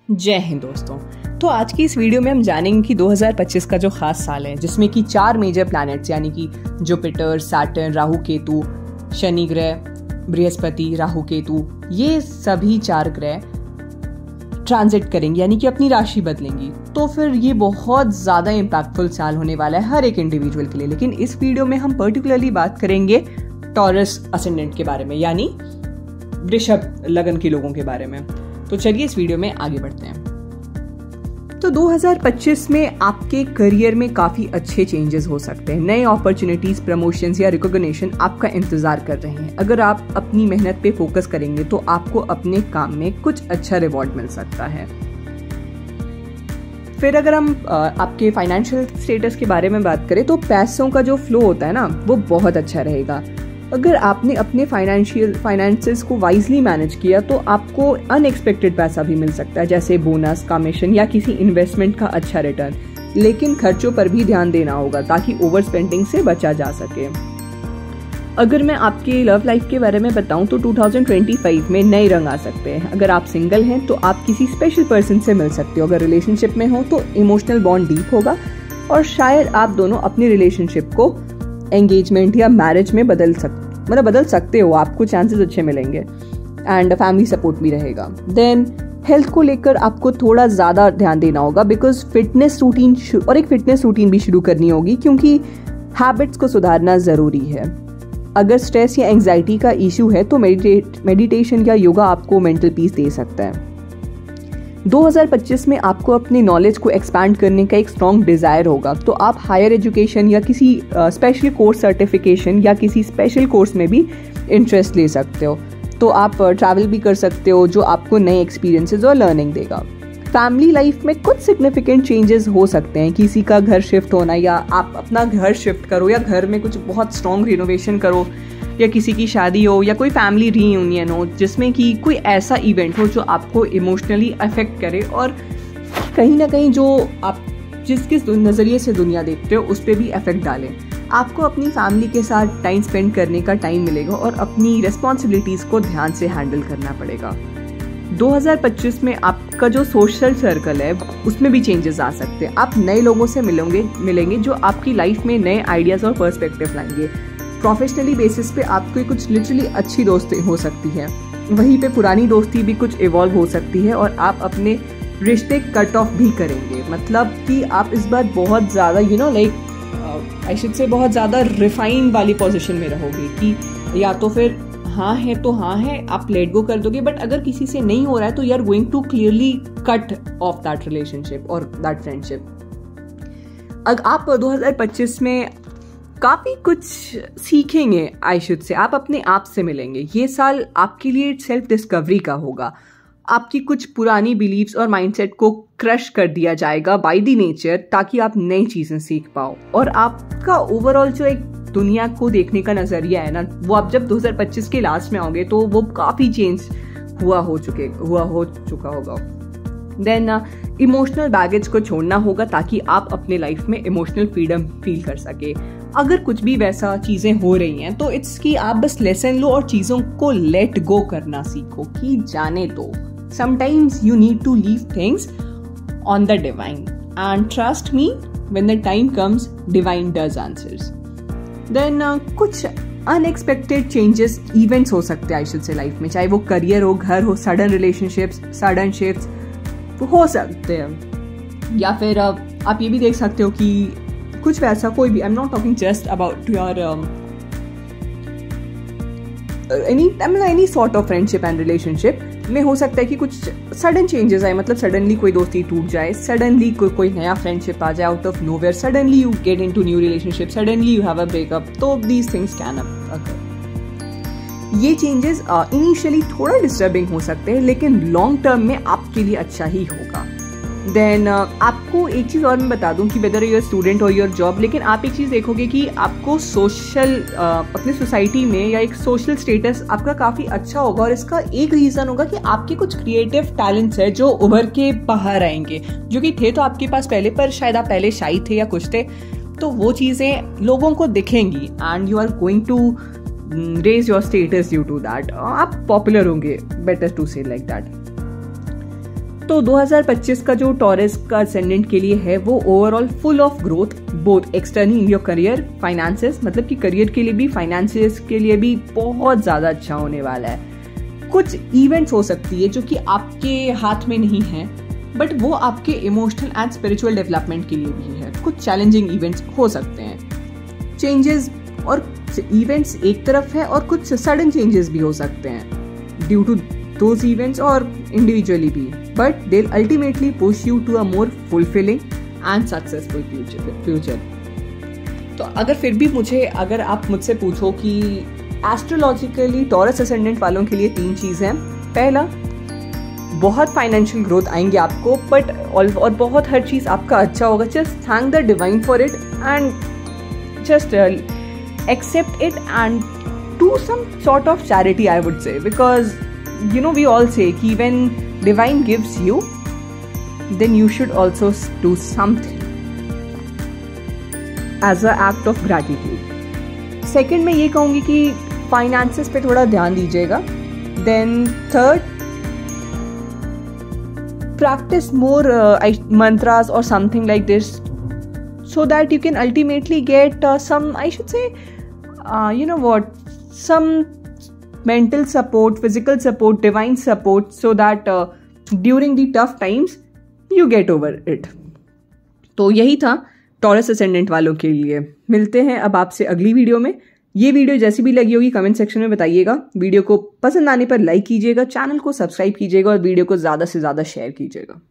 जय हिंद दोस्तों। तो आज की इस वीडियो में हम जानेंगे कि 2025 का जो खास साल है जिसमें कि 4 मेजर प्लैनेट्स यानी कि जुपिटर, सैटर्न, राहु केतु, शनि ग्रह, बृहस्पति, राहु केतु, ये सभी 4 ग्रह ट्रांजिट करेंगे यानी कि अपनी राशि बदलेंगी। तो फिर ये बहुत ज़्यादा इम्पैक्टफुल साल होने वाला है हर एक इंडिविजुअल के लिए। लेकिन इस वीडियो में हम पर्टिकुलरली बात करेंगे टॉरस असेंडेंट के बारे में यानी वृषभ लगन के लोगों के बारे में। तो चलिए इस वीडियो में आगे बढ़ते हैं। तो 2025 में आपके करियर में काफी अच्छे चेंजेस हो सकते हैं। नए अपॉर्चुनिटीज, प्रमोशंस या रिकॉग्निशन आपका इंतजार कर रहे हैं। अगर आप अपनी मेहनत पे फोकस करेंगे तो आपको अपने काम में कुछ अच्छा रिवॉर्ड मिल सकता है। फिर अगर हम आपके फाइनेंशियल स्टेटस के बारे में बात करें तो पैसों का जो फ्लो होता है ना वो बहुत अच्छा रहेगा। अगर आपने अपने फाइनेंसेस को वाइजली मैनेज किया तो आपको अनएक्सपेक्टेड पैसा भी मिल सकता है, जैसे बोनस, कमीशन या किसी इन्वेस्टमेंट का अच्छा रिटर्न। लेकिन खर्चों पर भी ध्यान देना होगा ताकि ओवर स्पेंडिंग से बचा जा सके। अगर मैं आपके लव लाइफ के बारे में बताऊं तो 2025 में नए रंग आ सकते हैं। अगर आप सिंगल हैं तो आप किसी स्पेशल पर्सन से मिल सकते हो। अगर रिलेशनशिप में हो तो इमोशनल बॉन्ड डीप होगा और शायद आप दोनों अपनी रिलेशनशिप को एंगेजमेंट या मैरिज में बदल सकते हो। आपको चांसेस अच्छे मिलेंगे एंड फैमिली सपोर्ट भी रहेगा। देन हेल्थ को लेकर आपको थोड़ा ज्यादा ध्यान देना होगा बिकॉज फिटनेस रूटीन भी शुरू करनी होगी क्योंकि हैबिट्स को सुधारना जरूरी है। अगर स्ट्रेस या एंजाइटी का इशू है तो मेडिटेशन या योगा आपको मेंटल पीस दे सकता है। 2025 में आपको अपनी नॉलेज को एक्सपैंड करने का एक स्ट्रॉन्ग डिजायर होगा तो आप हायर एजुकेशन या किसी स्पेशल कोर्स सर्टिफिकेशन या किसी स्पेशल कोर्स में भी इंटरेस्ट ले सकते हो। तो आप ट्रैवल भी कर सकते हो जो आपको नए एक्सपीरियंसेस और लर्निंग देगा। फैमिली लाइफ में कुछ सिग्निफिकेंट चेंजेस हो सकते हैं। किसी का घर शिफ्ट होना या आप अपना घर शिफ्ट करो या घर में कुछ बहुत स्ट्रॉन्ग रिनोवेशन करो या किसी की शादी हो या कोई फैमिली रीयूनियन हो जिसमें कि कोई ऐसा इवेंट हो जो आपको इमोशनली अफेक्ट करे और कहीं ना कहीं जो आप जिस नज़रिए से दुनिया देखते हो उस पर भी अफेक्ट डाले। आपको अपनी फैमिली के साथ टाइम स्पेंड करने का टाइम मिलेगा और अपनी रिस्पॉन्सिबिलिटीज़ को ध्यान से हैंडल करना पड़ेगा। 2025 में आपका जो सोशल सर्कल है उसमें भी चेंजेस आ सकते हैं। आप नए लोगों से मिलेंगे जो आपकी लाइफ में नए आइडियाज़ और पर्सपेक्टिव लाएंगे। प्रोफेशनली बेसिस पे आपको कुछ लिटरली अच्छी दोस्ती हो सकती है, वहीं पे पुरानी दोस्ती भी कुछ इवॉल्व हो सकती है और आप अपने रिश्ते कट ऑफ भी करेंगे। मतलब कि आप इस बार बहुत ज़्यादा बहुत ज़्यादा रिफाइंड वाली पोजीशन में रहोगे कि या तो फिर हाँ है तो हाँ है, आप लेट गो कर दोगे। बट अगर किसी से नहीं हो रहा है तो you are going to clearly cut off that relationship और दैट फ्रेंडशिप। अगर आप 2025 में काफी कुछ सीखेंगे, आप अपने आप से मिलेंगे। ये साल आपके लिए सेल्फ डिस्कवरी का होगा। आपकी कुछ पुरानी बिलीव्स और माइंडसेट को क्रश कर दिया जाएगा बाय द नेचर ताकि आप नई चीजें सीख पाओ। और आपका ओवरऑल जो एक दुनिया को देखने का नजरिया है ना वो आप जब 2025 के लास्ट में आओगे तो वो काफी चेंज हो चुका होगा। देन इमोशनल बैगेज को छोड़ना होगा ताकि आप अपने लाइफ में इमोशनल फ्रीडम फील कर सके। अगर कुछ भी वैसा चीजें हो रही हैं तो इट्स कि आप बस लेसन लो और चीजों को लेट गो करना सीखो कि जाने दो। Sometimes you need to leave things on the divine and trust me when the time comes divine does answers. Then कुछ अनएक्सपेक्टेड चेंजेस इवेंट्स हो सकते हैं से लाइफ में, चाहे वो करियर हो, घर हो, सडन रिलेशनशिप्स, सडन शिफ्ट्स हो सकते हैं। या फिर आप ये भी देख सकते हो कि कुछ वैसा कोई भी, I am not talking just about your any sort of friendship and relationship में हो सकता है कि कुछ सडन चेंजेस आए। मतलब सडनली कोई दोस्ती टूट जाए, सडनली कोई नया फ्रेंडशिप आ जाए out of nowhere, suddenly you get into new relationship, suddenly you have a breakup. तो दीज थिंग्स कैन अकर। ये चेंजेस इनिशियली थोड़ा डिस्टर्बिंग हो सकते हैं लेकिन लॉन्ग टर्म में आपके लिए अच्छा ही होगा। देन आपको एक चीज़ और मैं बता दूं कि वेदर यूर स्टूडेंट और योर जॉब, लेकिन आप एक चीज़ देखोगे कि आपको सोशल अपने सोसाइटी में या एक सोशल स्टेटस आपका काफ़ी अच्छा होगा। और इसका एक रीज़न होगा कि आपके कुछ क्रिएटिव टैलेंट्स है जो उभर के बाहर आएंगे, जो कि थे तो आपके पास पहले पर शायद आप पहले शाई थे या कुछ थे, तो वो चीज़ें लोगों को दिखेंगी and you are going to raise your status due to that. आप पॉपुलर होंगे, better to say like that. तो 2025 का जो टॉरस का असेंडेंट के लिए है वो overall full of growth, both externally in your career, finances, मतलब कि करियर के लिए भी, फाइनेंसेस के लिए भी बहुत ज्यादा अच्छा होने वाला है। कुछ इवेंट्स हो सकती है जो कि आपके हाथ में नहीं है, बट वो आपके इमोशनल एंड स्पिरिचुअल डेवलपमेंट के लिए भी है। कुछ चैलेंजिंग इवेंट्स हो सकते हैं। चेंजेस और इवेंट्स एक तरफ है और कुछ सडन चेंजेस भी हो सकते हैं due to those events or individually be, but they'll ultimately push you to a more fulfilling and successful future. तो अगर आप मुझसे पूछो कि एस्ट्रोलॉजिकली टॉरस असेंडेंट वालों के लिए 3 चीज़ हैं। पहला, बहुत फाइनेंशियल ग्रोथ आएंगे आपको, बट और बहुत हर चीज़ आपका अच्छा होगा। Just thank the divine for it and just accept it and do some sort of charity, I would say, because you know, we all say कि when divine gives you, then you should also do something as a act of gratitude. Second, मैं ये कहूँगी कि finances पे थोड़ा ध्यान दीजिएगा. Then third, practice more mantras or something like this, so that you can ultimately get some, I should say, you know what, some mental support, physical support, divine support, so that during the tough times you get over it. तो यही था taurus ascendant वालों के लिए। मिलते हैं अब आपसे अगली वीडियो में। ये वीडियो जैसी भी लगी होगी कमेंट सेक्शन में बताइएगा। वीडियो को पसंद आने पर लाइक कीजिएगा, चैनल को सब्सक्राइब कीजिएगा और वीडियो को ज़्यादा से ज़्यादा शेयर कीजिएगा।